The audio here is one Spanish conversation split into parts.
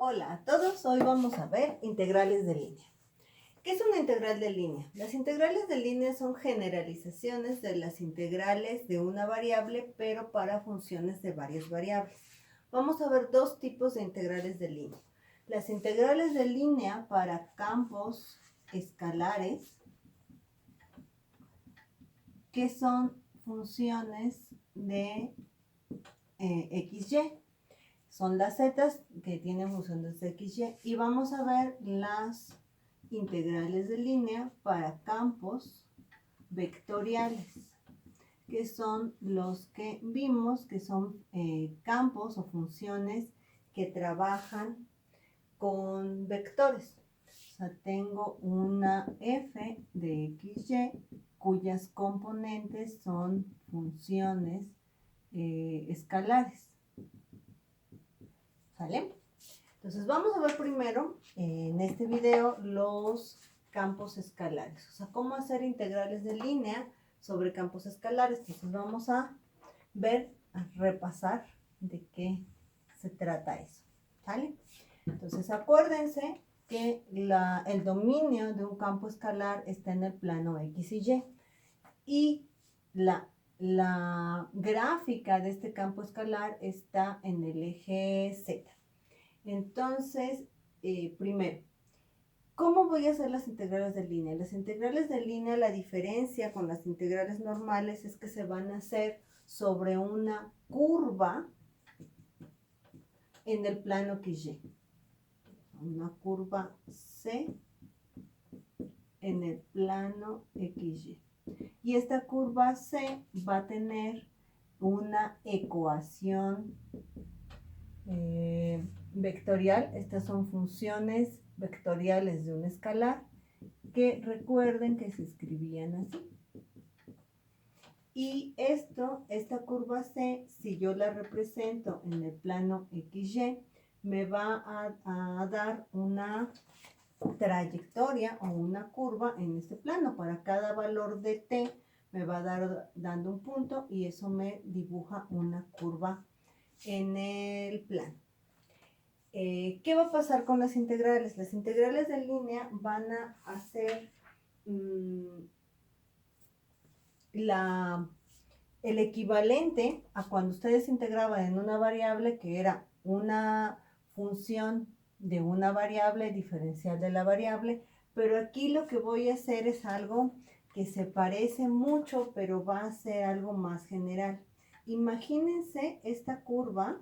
Hola a todos, hoy vamos a ver integrales de línea. ¿Qué es una integral de línea? Las integrales de línea son generalizaciones de las integrales de una variable, pero para funciones de varias variables. Vamos a ver dos tipos de integrales de línea. Las integrales de línea para campos escalares, que son funciones de XY. Son las zetas que tienen funciones de XY. Y vamos a ver las integrales de línea para campos vectoriales, que son los que vimos, que son campos o funciones que trabajan con vectores. O sea, tengo una f de XY cuyas componentes son funciones escalares. ¿Sale? Entonces vamos a ver primero en este video los campos escalares, o sea, cómo hacer integrales de línea sobre campos escalares. Entonces vamos a ver, a repasar de qué se trata eso. ¿Sale? Entonces acuérdense que el dominio de un campo escalar está en el plano X y Y. Y la gráfica de este campo escalar está en el eje Z. Entonces, primero, ¿cómo voy a hacer las integrales de línea? Las integrales de línea, la diferencia con las integrales normales es que se van a hacer sobre una curva en el plano XY. Una curva C en el plano XY. Y esta curva C va a tener una ecuación vectorial. Estas son funciones vectoriales de un escalar que recuerden que se escribían así. Y esta curva C, si yo la represento en el plano XY, me va a dar una trayectoria o una curva en este plano. Para cada valor de t me va a dar dando un punto y eso me dibuja una curva en el plano. ¿Qué va a pasar con las integrales? Las integrales de línea van a hacer el equivalente a cuando ustedes integraban en una variable que era una función de una variable diferencial de la variable, pero aquí lo que voy a hacer es algo que se parece mucho, pero va a ser algo más general. Imagínense esta curva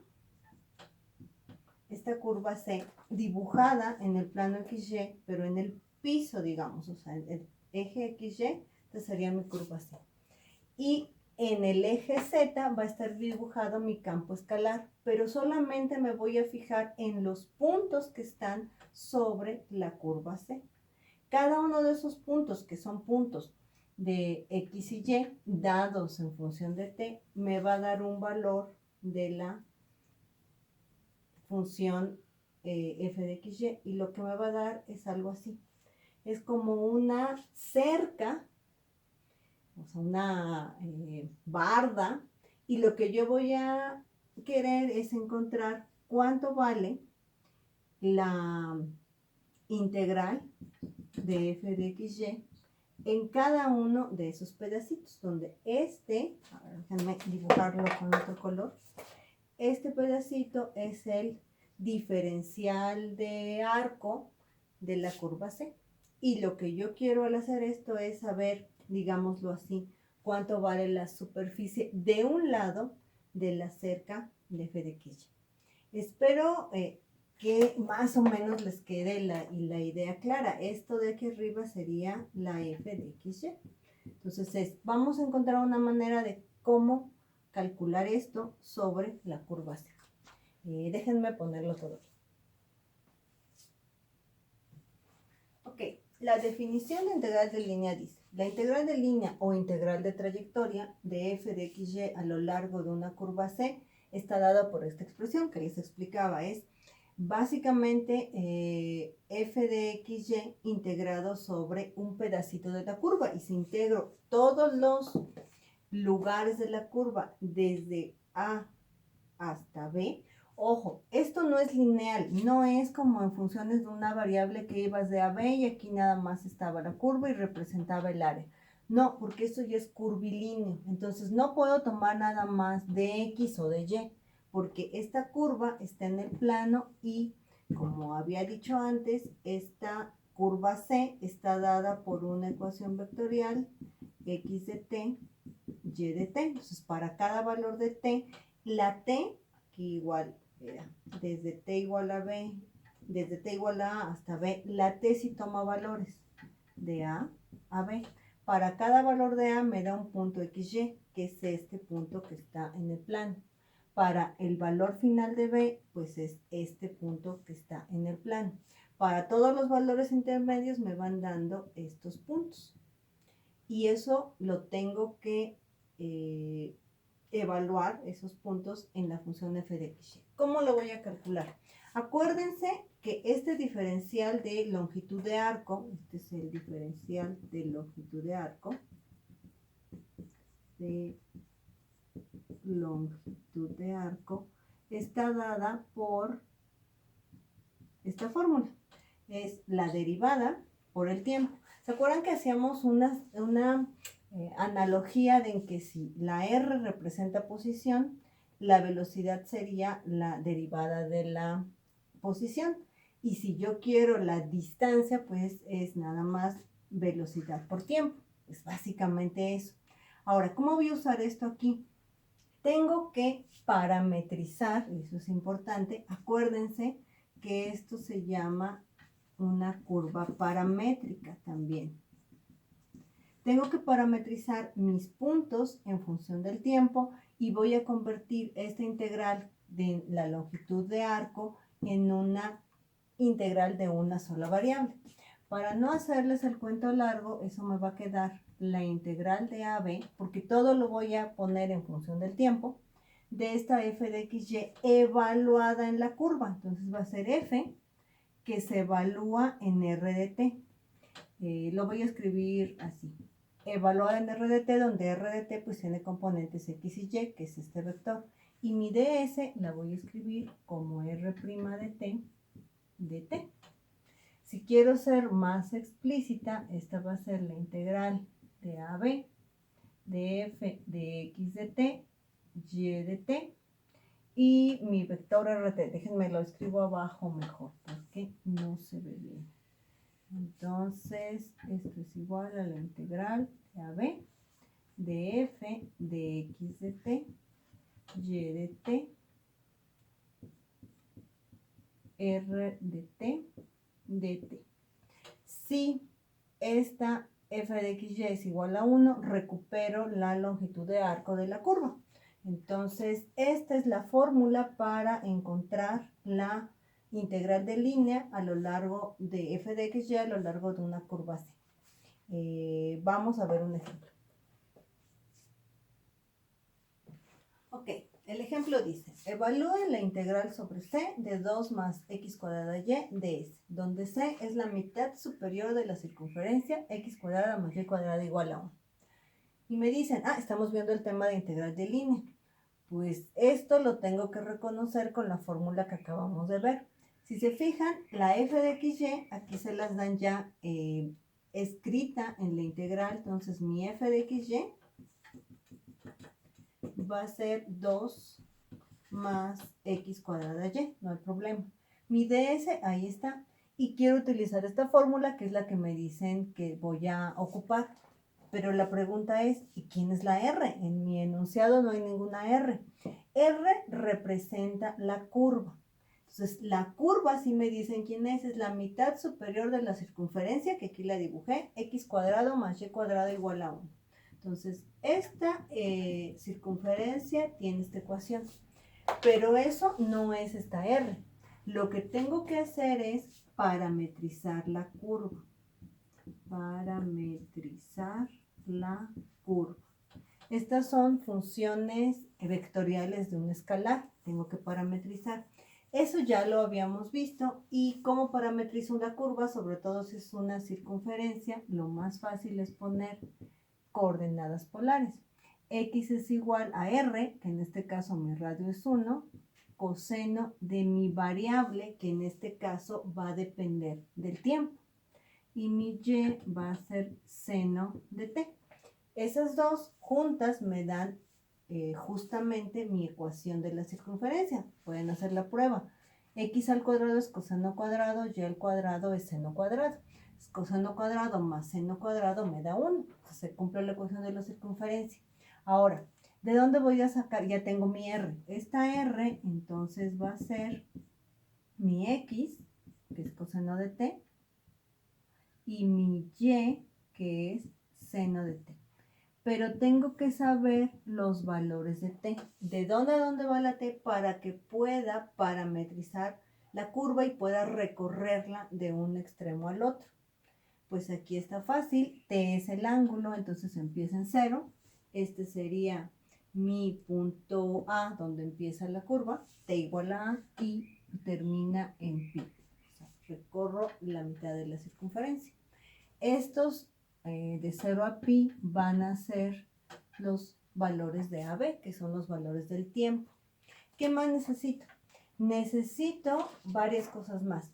C dibujada en el plano XY, pero en el piso, digamos, o sea, en el eje XY, esta sería mi curva C. Y en el eje Z va a estar dibujado mi campo escalar, pero solamente me voy a fijar en los puntos que están sobre la curva C. Cada uno de esos puntos, que son puntos de X y Y, dados en función de T, me va a dar un valor de la función f de XY, y lo que me va a dar es algo así. Es como una cerca, o sea, una barda, y lo que yo voy a querer es encontrar cuánto vale la integral de f de XY en cada uno de esos pedacitos, donde déjenme dibujarlo con otro color, este pedacito es el diferencial de arco de la curva C. Y lo que yo quiero al hacer esto es saber, digámoslo así, cuánto vale la superficie de un lado de la cerca de f de XY. Espero que más o menos les quede la idea clara. Esto de aquí arriba sería la f de XY. Entonces vamos a encontrar una manera de cómo calcular esto sobre la curva C. Déjenme ponerlo todo aquí. Ok, la definición de integral de línea dice: la integral de línea o integral de trayectoria de f de XY a lo largo de una curva C está dada por esta expresión que les explicaba. Es básicamente f de XY integrado sobre un pedacito de la curva, y si integro todos los lugares de la curva desde A hasta B, Ojo, esto no es lineal, no es como en funciones de una variable que ibas de A a B y aquí nada más estaba la curva y representaba el área. No, porque esto ya es curvilíneo, entonces no puedo tomar nada más de X o de Y, porque esta curva está en el plano y, como había dicho antes, esta curva C está dada por una ecuación vectorial X de T, Y de T. Entonces, para cada valor de T, la T, aquí igual, desde T igual a B, desde T igual a A hasta B, la T sí toma valores de A a B. Para cada valor de A me da un punto XY, que es este punto que está en el plano. Para el valor final de B, pues es este punto que está en el plano. Para todos los valores intermedios me van dando estos puntos. Y eso lo tengo que evaluar, esos puntos, en la función f de x. ¿Cómo lo voy a calcular? Acuérdense que este diferencial de longitud de arco, este es el diferencial de longitud de arco, está dada por esta fórmula. Es la derivada por el tiempo. ¿Se acuerdan que hacíamos una analogía de que si la R representa posición, la velocidad sería la derivada de la posición? Y si yo quiero la distancia, pues es nada más velocidad por tiempo. Es básicamente eso. Ahora, ¿cómo voy a usar esto aquí? Tengo que parametrizar, y eso es importante. Acuérdense que esto se llama una curva paramétrica también. Tengo que parametrizar mis puntos en función del tiempo y voy a convertir esta integral de la longitud de arco en una integral de una sola variable. Para no hacerles el cuento largo, eso me va a quedar la integral de AB, porque todo lo voy a poner en función del tiempo, de esta f de xy evaluada en la curva. Entonces va a ser f que se evalúa en r de t. Lo voy a escribir así. Evaluada en r de t, donde r de t pues tiene componentes x y y, que es este vector. Y mi ds la voy a escribir como r' de t. Si quiero ser más explícita, esta va a ser la integral de AB, de f de x de t, y de t, y mi vector RT. Déjenme lo escribo abajo mejor, porque no se ve bien. Entonces, esto es igual a la integral de AB, de f de x de t, y de t, r de t, dt. Si esta f de xy es igual a 1, recupero la longitud de arco de la curva. Entonces, esta es la fórmula para encontrar la integral de línea a lo largo de f de xy a lo largo de una curva C. Vamos a ver un ejemplo. Ok. El ejemplo dice, evalúen la integral sobre c de 2 más x cuadrada y de s, donde c es la mitad superior de la circunferencia x cuadrada más y cuadrada igual a 1. Y me dicen, estamos viendo el tema de integral de línea. Pues esto lo tengo que reconocer con la fórmula que acabamos de ver. Si se fijan, la f de xy, aquí se las dan ya escrita en la integral, entonces mi f de xy va a ser 2 más x cuadrada y, no hay problema. Mi ds, ahí está. Y quiero utilizar esta fórmula, que es la que me dicen que voy a ocupar. Pero la pregunta es, ¿y quién es la R? En mi enunciado no hay ninguna R. R representa la curva. Entonces, la curva, si me dicen quién es la mitad superior de la circunferencia, que aquí la dibujé, x cuadrado más y cuadrado igual a 1. Entonces, esta circunferencia tiene esta ecuación. Pero eso no es esta R. Lo que tengo que hacer es parametrizar la curva. Parametrizar la curva. Estas son funciones vectoriales de un escalar. Tengo que parametrizar. Eso ya lo habíamos visto. ¿Y cómo parametrizo una curva? Sobre todo si es una circunferencia, lo más fácil es poner coordenadas polares. X es igual a R, que en este caso mi radio es 1, coseno de mi variable, que en este caso va a depender del tiempo. Y mi y va a ser seno de t. Esas dos juntas me dan justamente mi ecuación de la circunferencia. Pueden hacer la prueba. X al cuadrado es coseno cuadrado, y al cuadrado es seno cuadrado. Coseno cuadrado más seno cuadrado me da 1. Se cumple la ecuación de la circunferencia. Ahora, ¿de dónde voy a sacar? Ya tengo mi R. Esta R entonces va a ser mi X, que es coseno de t, y mi Y, que es seno de t. Pero tengo que saber los valores de t. ¿De dónde a dónde va la t? Para que pueda parametrizar la curva y pueda recorrerla de un extremo al otro. Pues aquí está fácil. T es el ángulo, entonces empieza en 0. Este sería mi punto A, donde empieza la curva. T igual a A y termina en pi. O sea, recorro la mitad de la circunferencia. Estos de 0 a pi van a ser los valores de AB, que son los valores del tiempo. ¿Qué más necesito? Necesito varias cosas más.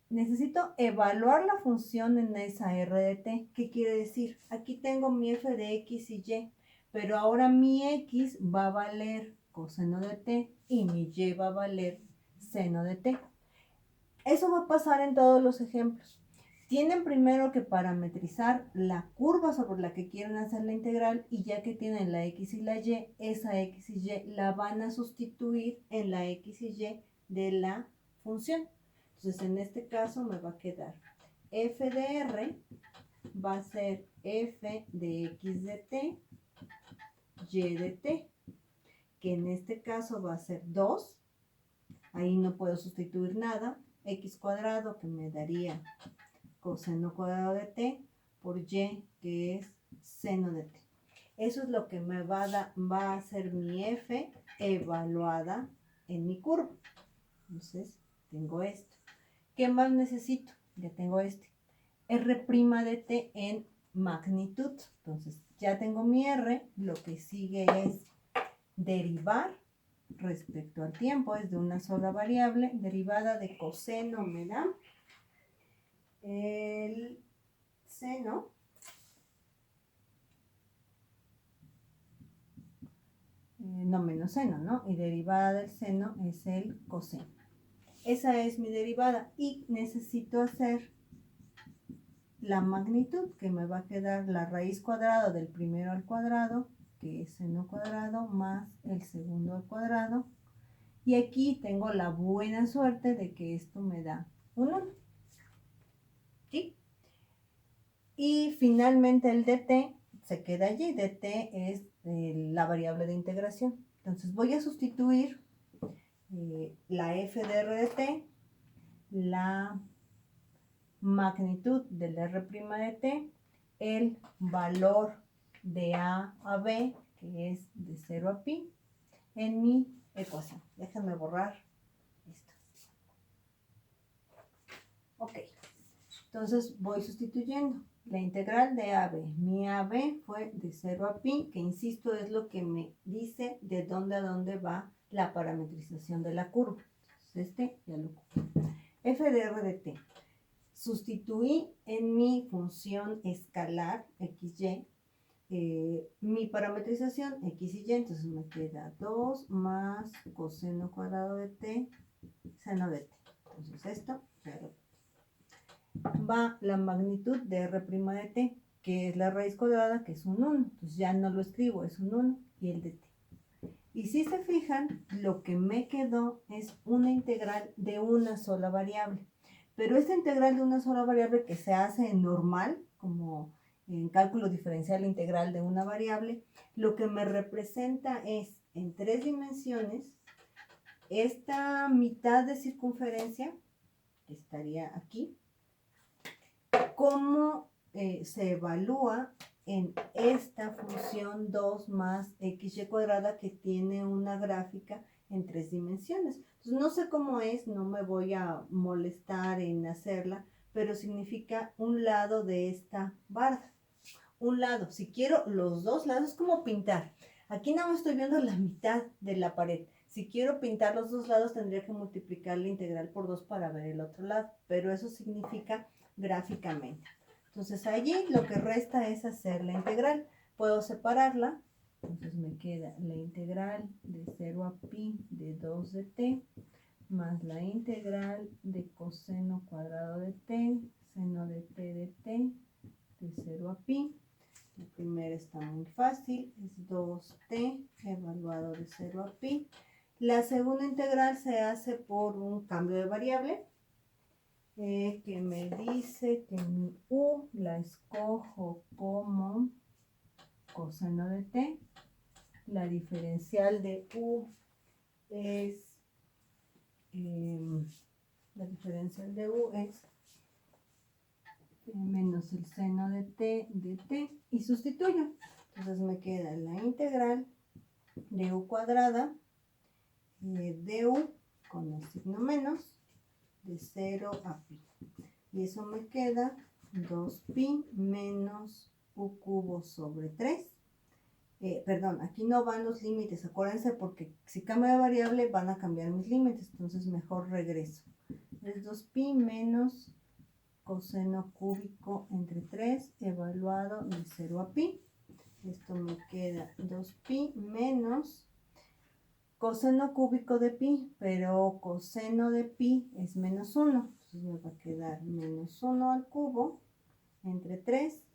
Necesito evaluar la función en esa R de t. ¿Qué quiere decir? Aquí tengo mi f de x y y, pero ahora mi x va a valer coseno de t y mi y va a valer seno de t. Eso va a pasar en todos los ejemplos. Tienen primero que parametrizar la curva sobre la que quieren hacer la integral, y ya que tienen la x y la y, esa x y y la van a sustituir en la x y y de la función. Entonces, en este caso me va a quedar f de r va a ser f de x de t, y de t, que en este caso va a ser 2. Ahí no puedo sustituir nada. X cuadrado, que me daría coseno cuadrado de t, por y, que es seno de t. Eso es lo que me va a ser mi f evaluada en mi curva. Entonces, tengo esto. ¿Qué más necesito? Ya tengo este. R' de t en magnitud. Entonces, ya tengo mi R. Lo que sigue es derivar respecto al tiempo. Es de una sola variable. Derivada de coseno me da el seno no menos seno, ¿no? Y derivada del seno es el coseno. Esa es mi derivada y necesito hacer la magnitud, que me va a quedar la raíz cuadrada del primero al cuadrado, que es seno cuadrado, más el segundo al cuadrado. Y aquí tengo la buena suerte de que esto me da un 1. ¿Sí? Y finalmente el dt se queda allí. Dt es la variable de integración. Entonces voy a sustituir la f de r de t, la magnitud del r' de t, el valor de a b, que es de 0 a pi, en mi ecuación. Déjenme borrar esto. Ok, entonces voy sustituyendo la integral de AB. Mi AB fue de 0 a pi, que insisto es lo que me dice de dónde a dónde va la parametrización de la curva. Entonces este ya lo ocupo. F de r de t. Sustituí en mi función escalar xy mi parametrización x y y, entonces me queda 2 más coseno cuadrado de t, seno de t. Entonces esto va la magnitud de r' de t, que es la raíz cuadrada, que es un 1. Entonces ya no lo escribo, es un 1, y el de t. Y si se fijan, lo que me quedó es una integral de una sola variable. Pero esta integral de una sola variable que se hace en normal, como en cálculo diferencial integral de una variable, lo que me representa es en 3 dimensiones esta mitad de circunferencia, que estaría aquí, cómo se evalúa en esta función 2 más xy cuadrada, que tiene una gráfica en 3 dimensiones. Entonces, no sé cómo es, no me voy a molestar en hacerla, pero significa un lado de esta barra. Un lado, si quiero los dos lados, es como pintar. Aquí no estoy viendo la mitad de la pared. Si quiero pintar los dos lados, tendría que multiplicar la integral por 2 para ver el otro lado, pero eso significa gráficamente. Entonces allí lo que resta es hacer la integral. Puedo separarla, entonces me queda la integral de 0 a pi de 2 de t, más la integral de coseno cuadrado de t, seno de t de t, de 0 a pi. La primera está muy fácil, es 2t evaluado de 0 a pi. La segunda integral se hace por un cambio de variable, que me dice que mi u la escojo como coseno de t. La diferencial de u es, menos el seno de t y sustituyo. Entonces me queda la integral de u cuadrada de u con el signo menos de 0 a pi. Y eso me queda 2pi menos u cubo sobre 3. Perdón, aquí no van los límites, acuérdense, porque si cambia de variable van a cambiar mis límites, entonces mejor regreso. Es 2pi menos coseno cúbico entre 3 evaluado de 0 a pi. Esto me queda 2pi menos coseno cúbico de pi, pero coseno de pi es menos 1. Entonces me va a quedar menos 1 al cubo entre 3,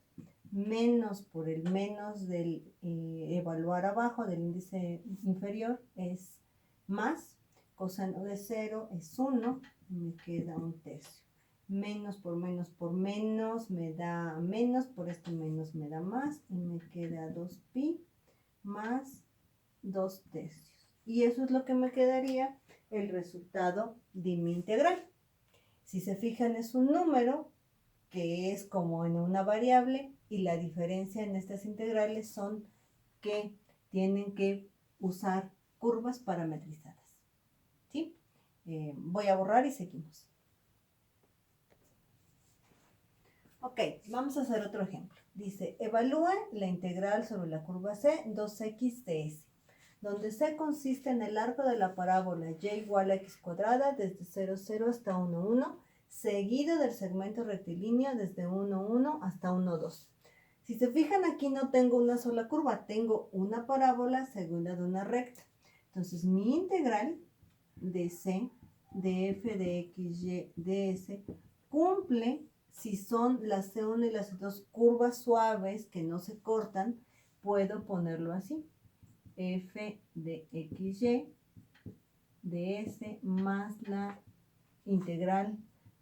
menos por el menos del evaluar abajo del índice inferior es más. Coseno de 0 es 1, me queda 1/3. Menos por menos me da menos, por este menos me da más, y me queda 2pi más 2/3. Y eso es lo que me quedaría el resultado de mi integral. Si se fijan, es un número que es como en una variable, y la diferencia en estas integrales son que tienen que usar curvas parametrizadas. ¿Sí? Voy a borrar y seguimos. Ok, vamos a hacer otro ejemplo. Dice, evalúe la integral sobre la curva C 2x de S, donde C consiste en el arco de la parábola y igual a x cuadrada desde 0, 0 hasta 1, 1, seguido del segmento rectilíneo desde 1, 1 hasta 1, 2. Si se fijan, aquí no tengo una sola curva, tengo una parábola seguida de una recta. Entonces mi integral de C, de f de x, y de s, cumple si son las C1 y las C2 curvas suaves que no se cortan. Puedo ponerlo así: f de xy de s más la integral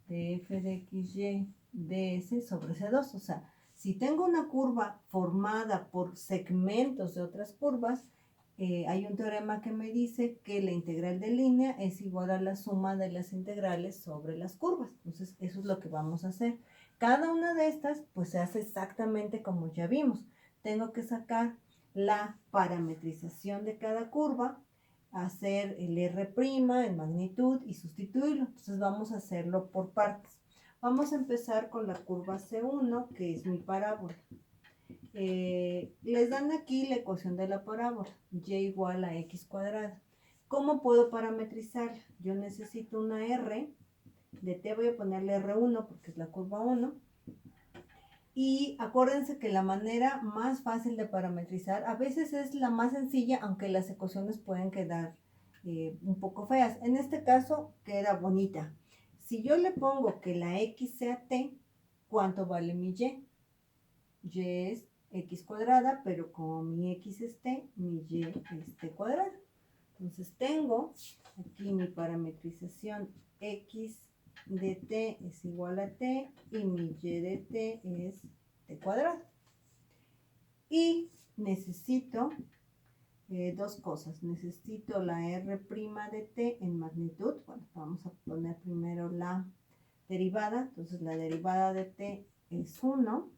de f de xy de s sobre C2. O sea, si tengo una curva formada por segmentos de otras curvas, hay un teorema que me dice que la integral de línea es igual a la suma de las integrales sobre las curvas. Entonces, eso es lo que vamos a hacer. Cada una de estas, pues, se hace exactamente como ya vimos. Tengo que sacar la parametrización de cada curva, hacer el R', en magnitud, y sustituirlo. Entonces, vamos a hacerlo por partes. Vamos a empezar con la curva C1, que es mi parábola. Les dan aquí la ecuación de la parábola, y igual a x cuadrada. ¿Cómo puedo parametrizarla? Yo necesito una R de t, voy a ponerle R1 porque es la curva 1. Y acuérdense que la manera más fácil de parametrizar a veces es la más sencilla, aunque las ecuaciones pueden quedar un poco feas. En este caso queda bonita. Si yo le pongo que la x sea t, ¿cuánto vale mi y? Y es x cuadrada, pero como mi x es t, mi y es t cuadrada. Entonces tengo aquí mi parametrización: x de t es igual a t y mi y de t es t cuadrado. Y necesito dos cosas. Necesito la R' de t en magnitud. Bueno, vamos a poner primero la derivada. Entonces la derivada de t es 1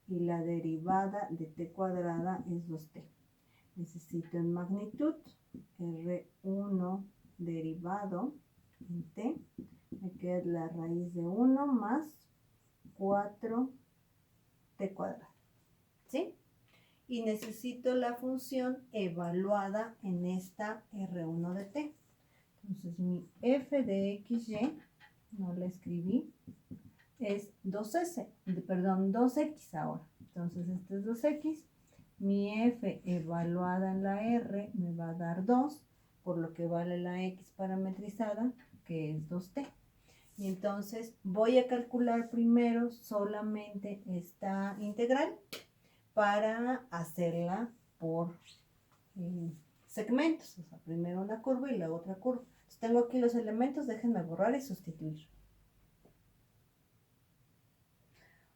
y la derivada de t cuadrada es 2t. Necesito en magnitud R1 derivado en t, me queda la raíz de 1 más 4t cuadrado. ¿Sí? y necesito la función evaluada en esta R1 de t. Entonces mi f de xy, no la escribí, es 2s, perdón, 2x ahora. Entonces este es 2x. Mi f evaluada en la R me va a dar 2, por lo que vale la x parametrizada, que es 2t. Y entonces voy a calcular primero solamente esta integral para hacerla por segmentos. O sea, primero una curva y la otra curva. Entonces tengo aquí los elementos, déjenme borrar y sustituir.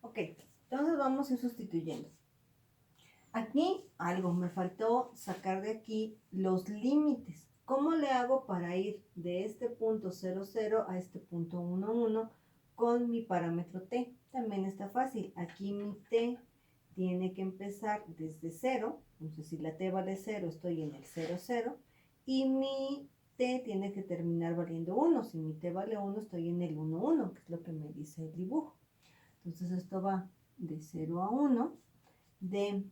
Ok, entonces vamos a ir sustituyendo. Aquí algo me faltó sacar de aquí los límites. ¿Cómo le hago para ir de este punto 0, 0 a este punto 1, 1 con mi parámetro t? También está fácil. Aquí mi t tiene que empezar desde 0. Entonces, si la t vale 0, estoy en el 0, 0. Y mi t tiene que terminar valiendo 1. Si mi t vale 1, estoy en el 1, 1, que es lo que me dice el dibujo. Entonces, esto va de 0 a 1, de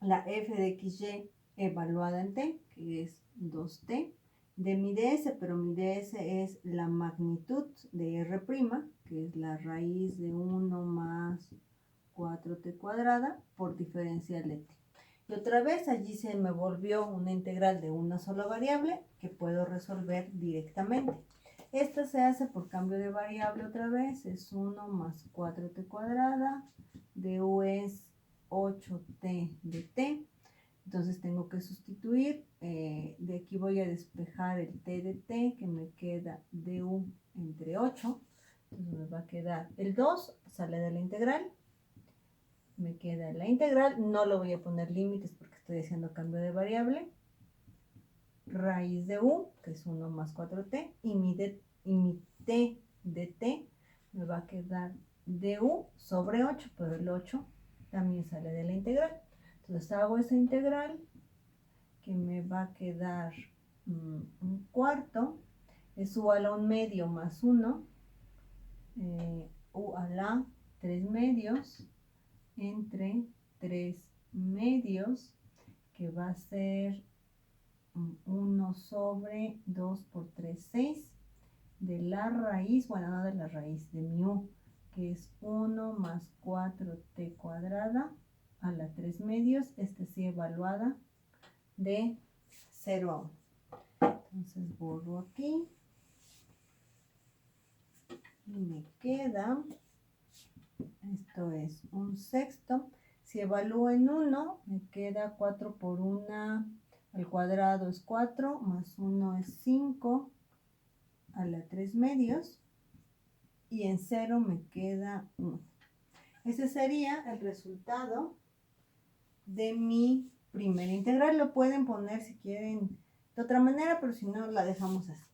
la f de xy evaluada en t, que es 2t, de mi ds, pero mi ds es la magnitud de r', que es la raíz de 1 más 4t cuadrada por diferencial de t. Y otra vez allí se me volvió una integral de una sola variable que puedo resolver directamente. Esta se hace por cambio de variable otra vez, es 1 más 4t cuadrada, du es 8t de t. Entonces tengo que sustituir, de aquí voy a despejar el t de t, que me queda du entre 8. Entonces me va a quedar el 2, sale de la integral. Me queda la integral, no lo voy a poner límites porque estoy haciendo cambio de variable. Raíz de u, que es 1 más 4t, y mi t de t me va a quedar du sobre 8, pero el 8 también sale de la integral. Entonces hago esa integral que me va a quedar un cuarto, es u a la 1 medio más 1, u a la 3 medios entre 3 medios, que va a ser 1 sobre 2 por 3, 6, de la raíz, bueno, no de la raíz, de mi u, que es 1 más 4t cuadrada a la 3 medios, sí evaluada, de 0 a 1. Entonces borro aquí y me queda, esto es un sexto. Si evalúo en 1, me queda 4 por 1 al cuadrado es 4, más 1 es 5 a la 3 medios, y en 0 me queda 1. Ese sería el resultado de mi primera integral. Lo pueden poner si quieren de otra manera, pero si no, la dejamos así.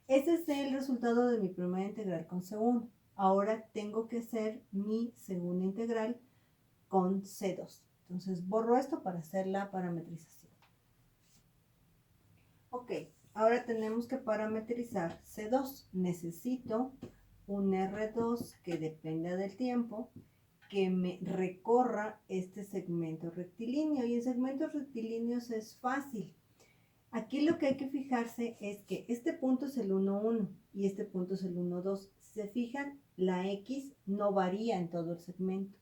Ese es el resultado de mi primera integral con C1. Ahora tengo que hacer mi segunda integral con C2. Entonces borro esto para hacer la parametrización. Ok, ahora tenemos que parametrizar C2. Necesito un R2 que dependa del tiempo, que me recorra este segmento rectilíneo. Y en segmentos rectilíneos es fácil. Aquí lo que hay que fijarse es que este punto es el 1, 1 y este punto es el 1, 2. Si se fijan, la X no varía en todo el segmento.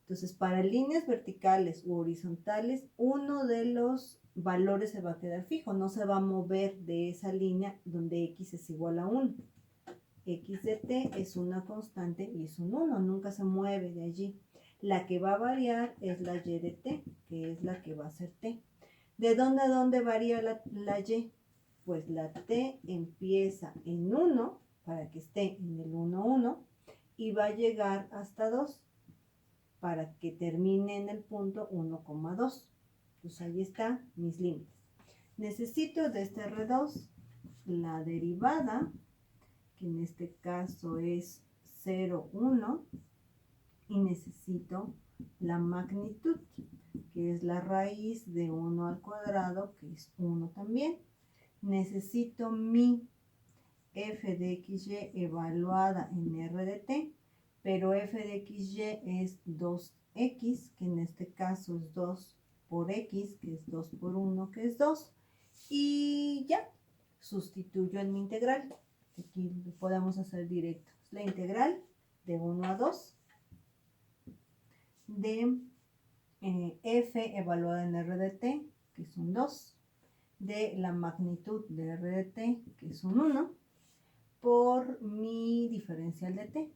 Entonces, para líneas verticales u horizontales, uno de los valores se va a quedar fijo, no se va a mover de esa línea donde X es igual a 1. X de t es una constante y es un 1, nunca se mueve de allí. La que va a variar es la y de t, que es la que va a ser t. ¿De dónde a dónde varía la y? Pues la t empieza en 1, para que esté en el 1, 1, y va a llegar hasta 2, para que termine en el punto 1,2. Pues ahí están mis límites. Necesito de este R2 la derivada, que en este caso es 0, 1, y necesito la magnitud, que es la raíz de 1 al cuadrado, que es 1 también. Necesito mi f de xy evaluada en r de t, pero f de xy es 2x, que en este caso es 2 por x, que es 2 por 1, que es 2. Y ya, sustituyo en mi integral. Aquí lo podemos hacer directo. La integral de 1 a 2 de f evaluada en r de t, que es un 2, de la magnitud de r de t, que es un 1, por mi diferencial de t.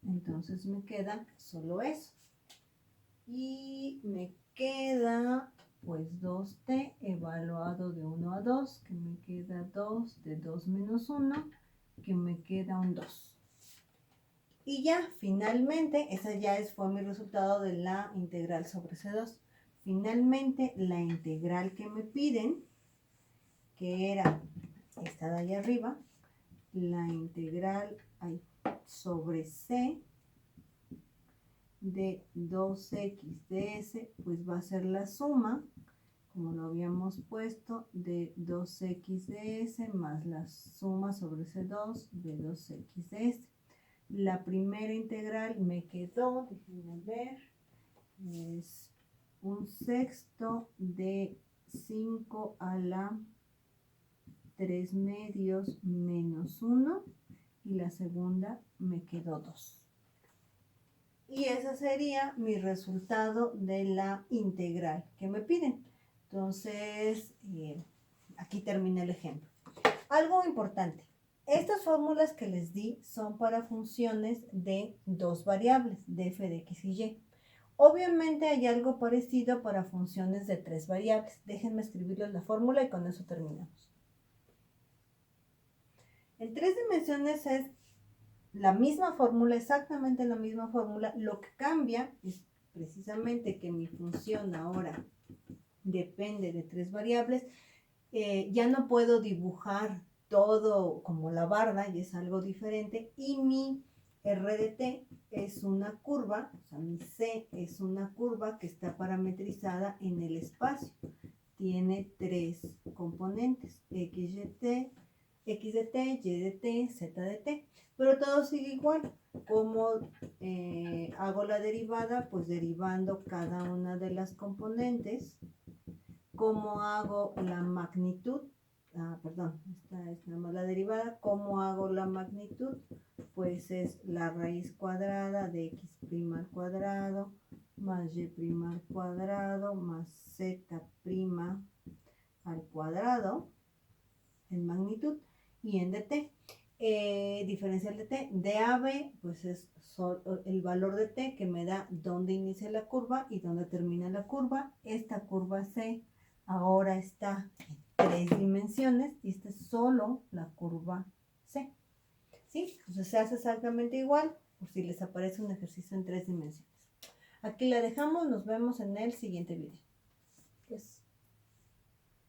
Entonces me queda solo eso. Y me queda pues 2t evaluado de 1 a 2, que me queda 2 de 2 menos 1, que me queda un 2. Y ya, finalmente, ese ya fue mi resultado de la integral sobre C2. Finalmente, la integral que me piden, que era esta de ahí arriba, la integral sobre C de 2x ds, pues va a ser la suma, como lo habíamos puesto, de 2x ds más la suma sobre C2 de 2x ds. La primera integral me quedó, déjenme ver, es un sexto de 5 a la 3 medios menos 1, y la segunda me quedó 2. Y ese sería mi resultado de la integral que me piden. Entonces, aquí termina el ejemplo. Algo importante. Estas fórmulas que les di son para funciones de dos variables, de f de x y y. Obviamente hay algo parecido para funciones de tres variables. Déjenme escribirles la fórmula y con eso terminamos. En tres dimensiones es la misma fórmula, exactamente la misma fórmula. Lo que cambia es precisamente que mi función ahora depende de tres variables. Ya no puedo dibujar todo como la barda, y es algo diferente, y mi r de t es una curva, o sea, mi c es una curva que está parametrizada en el espacio. Tiene tres componentes, x de t, y de t, z de t, pero todo sigue igual. ¿Cómo hago la derivada? Pues derivando cada una de las componentes. ¿Cómo hago la magnitud? Perdón, esta es nada más la derivada. ¿Cómo hago la magnitud? Pues es la raíz cuadrada de x' al cuadrado más y' al cuadrado más z' al cuadrado en magnitud y en dt. Diferencial de t, de AB, pues es el valor de t que me da dónde inicia la curva y dónde termina la curva. Esta curva C ahora está en tres dimensiones y esta es solo la curva C. ¿Sí? Entonces se hace exactamente igual por si les aparece un ejercicio en tres dimensiones. Aquí la dejamos, nos vemos en el siguiente video. Yes.